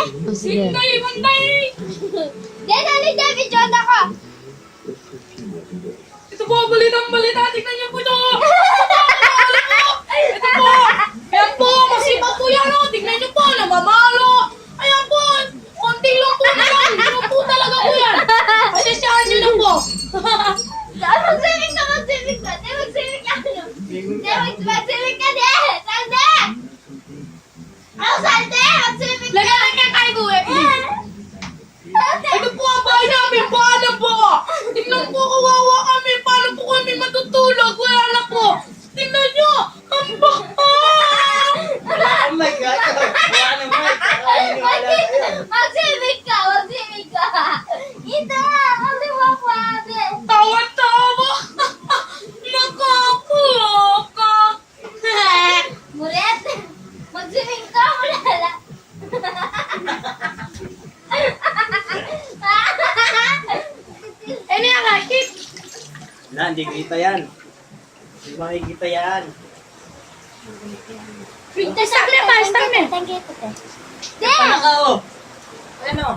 Oh, sige. Bantay! Then, ano dyan? Video na ka. Ito po, balita. Tignan niyo po ito. Ito po. Ayan po, masipag po yan. Oh. Tignan niyo po, namamalo. Ayan po, konti lang po na lang. Ano po talaga po yan? Pasensyahan niyo na po. Mag-swimming ka. Di, mag-swimming ka. Mag-swimming ka, di. Salde! Ano, salde? Mag-swimming ka. Lagyan ka kay buwe. Ito po ang bahay namin. Paano po? Tingnan po, kawawa kami. Paano po kami matutulog? Wala na po. Tingnan nyo. Ang bahay. Oh my God! Wala naman! Mag-swimming ka. Ito, kaliwa po, ate. Tawa-tawa. Nakakuloka. Muret, mag-swimming ka, wala. Ano yung rakit? Wala, hindi kita yan. Hindi makikita yan. Pintas sa klepas, tame. Tanggi ito, te. Ano ka oh? Ano?